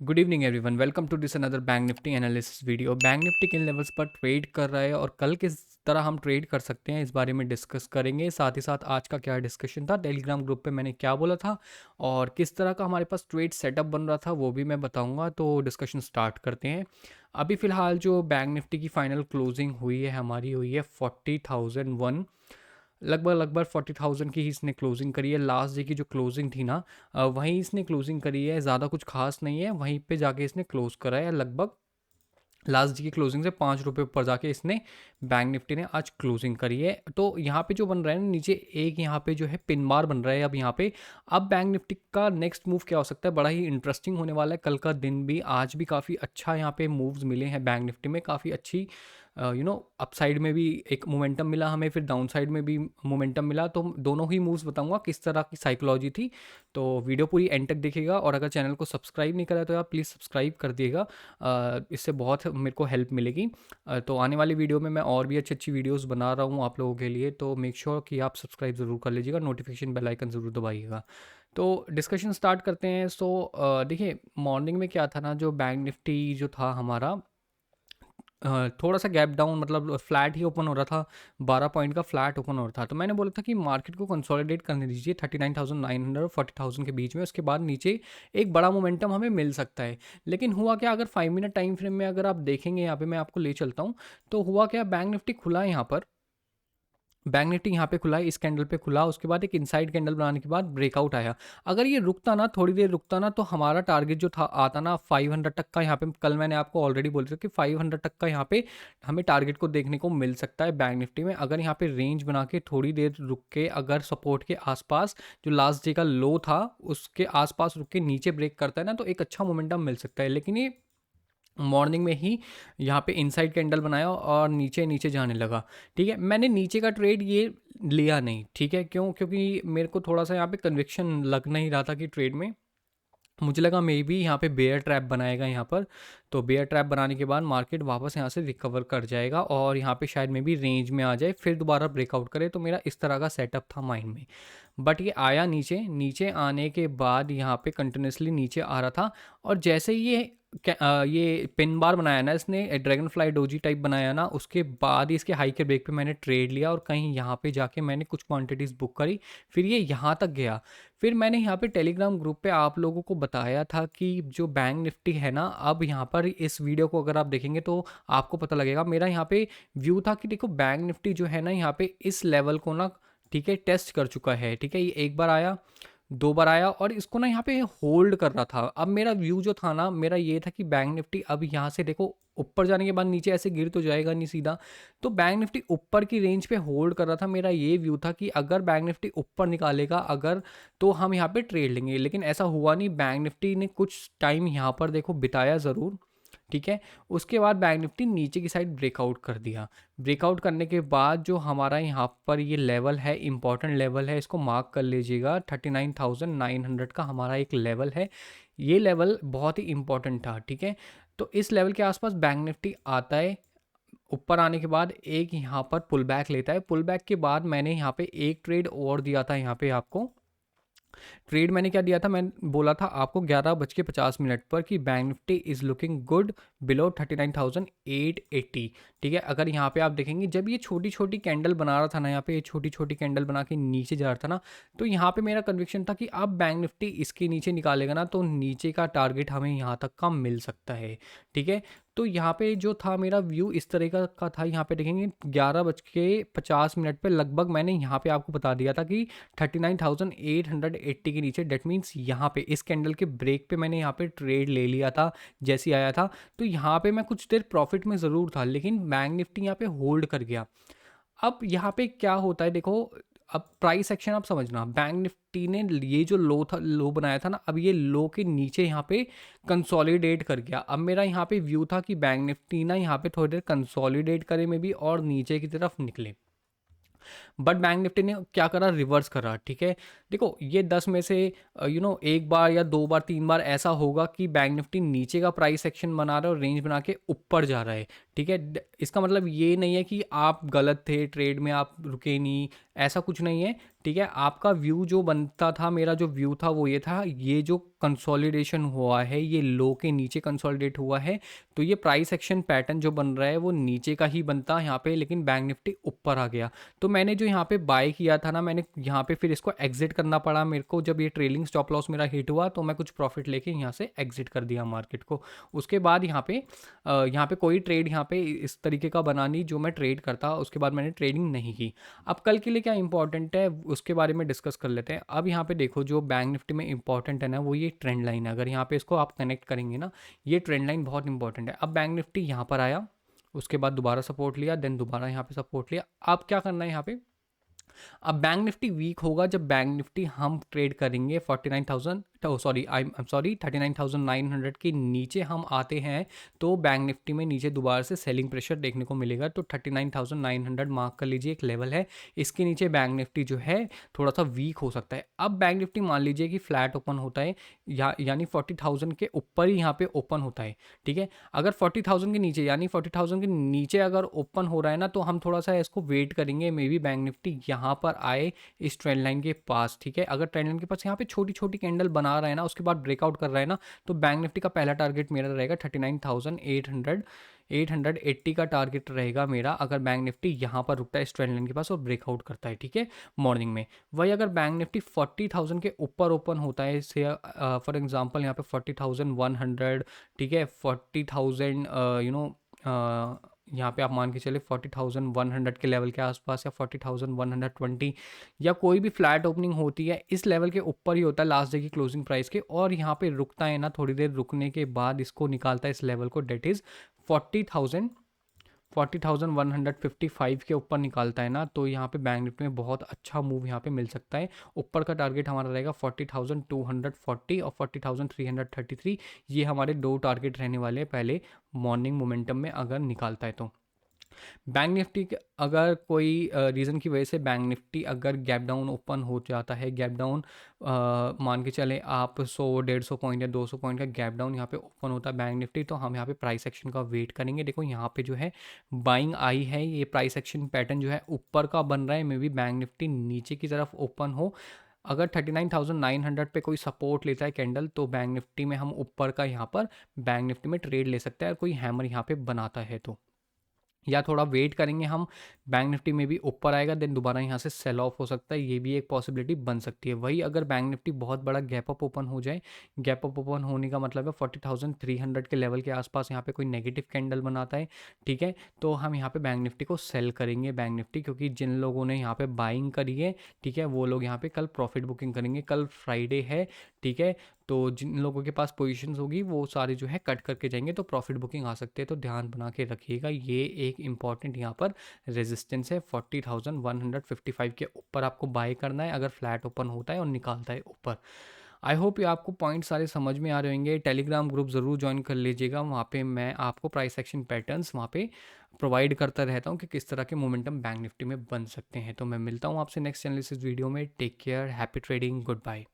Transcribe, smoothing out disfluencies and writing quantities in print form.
Good evening everyone, welcome to this another bank Nifty analysis video. Bank Nifty किन levels पर trade कर रहा है और कल किस तरह हम ट्रेड कर सकते हैं, इस बारे में डिस्कस करेंगे। साथ ही साथ आज का क्या डिस्कशन था, टेलीग्राम ग्रुप पे मैंने क्या बोला था और किस तरह का हमारे पास ट्रेड सेटअप बन रहा था वो भी मैं बताऊंगा। तो डिस्कशन स्टार्ट करते हैं। अभी फ़िलहाल जो बैंक निफ्टी की फ़ाइनल क्लोजिंग हुई है हमारी, हुई है 40,001। लगभग 40,000 की ही इसने क्लोजिंग करी है। लास्ट डे की जो क्लोजिंग थी ना, वहीं इसने क्लोजिंग करी है। ज़्यादा कुछ खास नहीं है, वहीं पे जाके इसने क्लोज करा है। लगभग लास्ट डे की क्लोजिंग से ₹5 ऊपर जाके इसने बैंक निफ्टी ने आज क्लोजिंग करी है। तो यहाँ पे जो बन रहा है ना, नीचे एक यहाँ पे जो है पिन बार बन रहा है। अब यहाँ पे अब बैंक निफ्टी का नेक्स्ट मूव क्या हो सकता है, बड़ा ही इंटरेस्टिंग होने वाला है। कल का दिन भी, आज भी काफ़ी अच्छा यहाँ पे मूव्स मिले हैं बैंक निफ्टी में, काफ़ी अच्छी अपसाइड में भी एक मोमेंटम मिला हमें, फिर डाउन साइड में भी मोमेंटम मिला। तो दोनों ही मूव्स बताऊंगा किस तरह की साइकोलॉजी थी। तो वीडियो पूरी एंड तक देखिएगा और अगर चैनल को सब्सक्राइब नहीं करा तो आप प्लीज़ सब्सक्राइब कर दिएगा। इससे बहुत मेरे को हेल्प मिलेगी। तो आने वाली वीडियो में मैं और भी अच्छी अच्छी वीडियोस बना रहा हूँ आप लोगों के लिए, तो मेक श्योर कि आप सब्सक्राइब ज़रूर कर लीजिएगा, नोटिफिकेशन बेल आइकन ज़रूर दबाइएगा। तो डिस्कशन स्टार्ट करते हैं। देखिए, मॉर्निंग में क्या था ना, जो बैंक निफ्टी जो था हमारा, थोड़ा सा गैप डाउन, मतलब फ्लैट ही ओपन हो रहा था। 12 पॉइंट का फ्लैट ओपन हो रहा था। तो मैंने बोला था कि मार्केट को कंसोलिडेट करने दीजिए 39,900 और 40,000 के बीच में, उसके बाद नीचे एक बड़ा मोमेंटम हमें मिल सकता है। लेकिन हुआ क्या, अगर 5 मिनट टाइम फ्रेम में अगर आप देखेंगे, यहाँ पे मैं आपको ले चलता हूँ। तो हुआ क्या, बैंक निफ्टी खुला है यहाँ पर। बैंक निफ्टी यहाँ पे खुला है, इस कैंडल पे खुला, उसके बाद एक इनसाइड कैंडल बनाने के बाद ब्रेकआउट आया। अगर ये रुकता ना, थोड़ी देर रुकता ना, तो हमारा टारगेट जो था आता ना 500 तक का। यहाँ पे कल मैंने आपको ऑलरेडी बोल दिया कि 500 तक का यहाँ पे हमें टारगेट को देखने को मिल सकता है बैंक निफ्टी में। अगर यहाँ पे रेंज बना के थोड़ी देर रुक के, अगर सपोर्ट के आसपास जो लास्ट डे का लो था उसके आसपास रुक के नीचे ब्रेक करता है ना, तो एक अच्छा मोमेंटम मिल सकता है। लेकिन ये मॉर्निंग में ही यहाँ पे इनसाइड कैंडल बनाया और नीचे नीचे जाने लगा। ठीक है, मैंने नीचे का ट्रेड ये लिया नहीं। ठीक है, क्यों? क्योंकि मेरे को थोड़ा सा यहाँ पे कन्विक्शन लग नहीं रहा था कि ट्रेड में, मुझे लगा मे बी यहाँ पे बेयर ट्रैप बनाएगा यहाँ पर। तो बेयर ट्रैप बनाने के बाद मार्केट वापस यहाँ से रिकवर कर जाएगा और यहाँ पे शायद मे बी रेंज में आ जाए, फिर दोबारा ब्रेकआउट करे। तो मेरा इस तरह का सेटअप था माइंड में। बट ये आया नीचे, नीचे आने के बाद यहाँ पे कंटिन्यूसली नीचे आ रहा था। और जैसे ही ये पिन बार बनाया ना इसने, ड्रैगन फ्लाई डोजी टाइप बनाया ना, उसके बाद ही इसके हाई के ब्रेक पे मैंने ट्रेड लिया और कहीं यहाँ पे जाके मैंने कुछ क्वांटिटीज़ बुक करी। फिर ये यहाँ तक गया। फिर मैंने यहाँ पे टेलीग्राम ग्रुप पे आप लोगों को बताया था कि जो बैंक निफ्टी है ना, अब यहाँ पर इस वीडियो को अगर आप देखेंगे तो आपको पता लगेगा। मेरा यहाँ पे व्यू था कि देखो, बैंक निफ्टी जो है ना, यहाँ पे इस लेवल को ना, ठीक है, टेस्ट कर चुका है। ठीक है, ये एक बार आया, दो बार आया और इसको ना यहाँ पे होल्ड कर रहा था। अब मेरा व्यू जो था ना, मेरा ये था कि बैंक निफ्टी अब यहाँ से देखो ऊपर जाने के बाद नीचे ऐसे गिर तो जाएगा नहीं सीधा। तो बैंक निफ्टी ऊपर की रेंज पे होल्ड कर रहा था। मेरा ये व्यू था कि अगर बैंक निफ्टी ऊपर निकालेगा अगर, तो हम यहाँ पे ट्रेड लेंगे। लेकिन ऐसा हुआ नहीं। बैंक निफ्टी ने कुछ टाइम यहाँ पर देखो बिताया ज़रूर। ठीक है, उसके बाद बैंक निफ्टी नीचे की साइड ब्रेकआउट कर दिया। ब्रेकआउट करने के बाद जो हमारा यहाँ पर ये लेवल है, इंपॉर्टेंट लेवल है, इसको मार्क कर लीजिएगा। 39,900 का हमारा एक लेवल है। ये लेवल बहुत ही इंपॉर्टेंट था। ठीक है, तो इस लेवल के आसपास बैंक निफ्टी आता है। ऊपर आने के बाद एक यहाँ पर पुल बैक लेता है। पुल बैक के बाद मैंने यहाँ पे एक ट्रेड और दिया था। यहाँ पे आपको ट्रेड मैंने क्या दिया था, मैंने बोला था आपको 11:50 पर कि bank Nifty is looking good below 39,880। ठीक है, अगर यहाँ पे आप देखेंगे, जब ये छोटी छोटी कैंडल बना रहा था ना, यहाँ पे ये छोटी छोटी कैंडल बना के नीचे जा रहा था ना, तो यहाँ पे मेरा कन्विक्शन था कि अब बैंक निफ्टी इसके नीचे निकालेगा ना, तो नीचे का टारगेट हमें यहाँ तक का मिल सकता है। ठीक है, तो यहाँ पे जो था मेरा व्यू इस तरह का था। यहाँ पे देखेंगे 11:50 पे लगभग मैंने यहाँ पे आपको बता दिया था कि 39,880 के नीचे, डेट मीन्स यहाँ पे इस कैंडल के ब्रेक पे मैंने यहाँ पे ट्रेड ले लिया था जैसे ही आया था। तो यहाँ पे मैं कुछ देर प्रॉफिट में ज़रूर था, लेकिन बैंक निफ्टी यहाँ पे होल्ड कर गया। अब यहाँ पे क्या होता है देखो, अब प्राइस एक्शन आप समझना, बैंक निफ्टी ने ये जो लो था, लो बनाया था ना, अब ये लो के नीचे यहाँ पे कंसोलिडेट कर गया। अब मेरा यहाँ पे व्यू था कि बैंक निफ्टी ना यहाँ पे थोड़ी देर कंसोलिडेट करे में भी और नीचे की तरफ निकले। बट बैंक निफ्टी ने क्या करा, रिवर्स करा। ठीक है, देखो ये 10 में से एक बार या दो बार तीन बार ऐसा होगा कि बैंक निफ्टी नीचे का प्राइस एक्शन बना रहा है और रेंज बना के ऊपर जा रहा है। ठीक है, इसका मतलब ये नहीं है कि आप गलत थे ट्रेड में, आप रुके नहीं, ऐसा कुछ नहीं है। ठीक है। आपका व्यू जो बनता था, मेरा जो व्यू था वो ये था, ये जो कंसोलिडेशन हुआ है ये लो के नीचे कंसोलिडेट हुआ है, तो ये प्राइस एक्शन पैटर्न जो बन रहा है वो नीचे का ही बनता है यहाँ पे, लेकिन बैंक निफ्टी ऊपर आ गया। तो मैंने जो यहाँ पे बाय किया था ना, मैंने यहाँ पे फिर इसको एग्जिट करना पड़ा मेरे को। जब ये ट्रेलिंग स्टॉप लॉस मेरा हिट हुआ तो मैं कुछ प्रॉफिट लेके यहाँ से एग्जिट कर दिया मार्केट को। उसके बाद यहाँ पे कोई ट्रेड यहाँ पे इस तरीके का बना नहीं जो मैं ट्रेड करता, उसके बाद मैंने ट्रेडिंग नहीं की। अब कल के लिए क्या इंपॉर्टेंट है उसके बारे में डिस्कस कर लेते हैं। अब यहाँ पे देखो जो बैंक निफ्टी में इंपॉर्टेंट है ना, वो ये ट्रेंड लाइन है। अगर यहाँ पे इसको आप कनेक्ट करेंगे ना, ये ट्रेंड लाइन बहुत इंपॉर्टेंट है। अब बैंक निफ्टी यहाँ पर आया, उसके बाद दोबारा सपोर्ट लिया, देन दोबारा यहाँ पे सपोर्ट लिया। अब क्या करना है यहाँ पे, अब बैंक निफ्टी वीक होगा जब बैंक निफ्टी हम ट्रेड करेंगे 49,000, सॉरी आई एम सॉरी 39,900 के नीचे हम आते हैं, तो बैंक निफ्टी में नीचे दोबारा से सेलिंग प्रेशर देखने को मिलेगा। तो 39,900 मार्क कर लीजिए, एक लेवल है। इसके नीचे बैंक निफ्टी जो है थोड़ा सा वीक हो सकता है। अब बैंक निफ्टी मान लीजिए कि फ्लैट ओपन होता है, यानी 40,000 के ऊपर ही यहाँ पे ओपन होता है, ठीक है। अगर 40,000 के नीचे, यानी 40,000 के नीचे अगर ओपन हो रहा है ना, तो हम थोड़ा सा इसको वेट करेंगे, मे बी बैंक निफ्टी यहाँ पर आए इस ट्रेंड लाइन के पास, ठीक है। अगर ट्रेंड लाइन के पास यहाँ पे छोटी छोटी कैंडल बना रहा है ना, उसके बाद ब्रेकआउट कर रहा है ना, तो बैंक निफ्टी का पहला टारगेट मेरा रहेगा 39,880 का टारगेट रहेगा मेरा, अगर बैंक निफ्टी यहाँ पर रुकता है इस ट्रेंड लाइन के पास और ब्रेकआउट करता है, ठीक है, मॉर्निंग में। वही अगर बैंक निफ्टी 40,000 के ऊपर ओपन होता है, इससे फॉर एग्जांपल यहाँ पे 40,100, ठीक है, 40,000 यहाँ पे आप मान के चले 40,100 के लेवल के आसपास, या 40,120, या कोई भी फ्लैट ओपनिंग होती है इस लेवल के ऊपर ही होता है लास्ट डे की क्लोजिंग प्राइस के, और यहाँ पे रुकता है ना, थोड़ी देर रुकने के बाद इसको निकालता है इस लेवल को, डेट इज़ 40,155 के ऊपर निकालता है ना, तो यहाँ पे बैंक निफ्टी में बहुत अच्छा मूव यहाँ पे मिल सकता है। ऊपर का टारगेट हमारा रहेगा 40,240 और 40,333, ये हमारे दो टारगेट रहने वाले हैं पहले मॉर्निंग मोमेंटम में अगर निकालता है तो। बैंक निफ्टी अगर कोई रीज़न की वजह से बैंक निफ्टी अगर गैप डाउन ओपन हो जाता है, गैप डाउन मान के चले आप 100-150 पॉइंट या 200 पॉइंट का गैप डाउन यहाँ पे ओपन होता है बैंक निफ्टी, तो हम यहाँ पे प्राइस एक्शन का वेट करेंगे। देखो यहाँ पे जो है बाइंग आई है, ये प्राइस एक्शन पैटर्न जो है ऊपर का बन रहा है, मे बी बैंक निफ्टी नीचे की तरफ ओपन हो। अगर 39,900 पे कोई सपोर्ट लेता है कैंडल, तो बैंक निफ्टी में हम ऊपर का यहाँ पर बैंक निफ्टी में ट्रेड ले सकते हैं, और कोई हैमर यहाँ पे बनाता है तो, या थोड़ा वेट करेंगे हम, बैंक निफ्टी में भी ऊपर आएगा, देन दोबारा यहाँ से सेल ऑफ हो सकता है, ये भी एक पॉसिबिलिटी बन सकती है। वही अगर बैंक निफ्टी बहुत बड़ा गैप अप ओपन हो जाए, गैप अप ओपन होने का मतलब है 40,300 के लेवल के आसपास यहाँ पे कोई नेगेटिव कैंडल बनाता है, ठीक है, तो हम यहाँ पे बैंक निफ्टी को सेल करेंगे बैंक निफ्टी, क्योंकि जिन लोगों ने यहाँ पे बाइंग करी है, ठीक है, वो लोग यहाँ पे कल प्रॉफिट बुकिंग करेंगे। कल फ्राइडे है, ठीक है, तो जिन लोगों के पास पोजीशंस होगी वो सारे जो है कट करके जाएंगे, तो प्रॉफिट बुकिंग आ सकते हैं, तो ध्यान बना के रखिएगा। ये एक इंपॉर्टेंट यहाँ पर रेजिस्टेंस है, 40,155 के ऊपर आपको बाय करना है अगर फ्लैट ओपन होता है और निकालता है ऊपर। आई होप ये आपको पॉइंट सारे समझ में आ रहे होंगे। टेलीग्राम ग्रुप ज़रूर ज्वाइन कर लीजिएगा, वहाँ पे मैं आपको प्राइस एक्शन पैटर्न्स वहाँ पे प्रोवाइड करता रहता हूँ कि किस तरह के मोमेंटम बैंक निफ्टी में बन सकते हैं। तो मैं मिलता हूँ आपसे नेक्स्ट एनालिसिस वीडियो में। Take care, happy trading, good bye.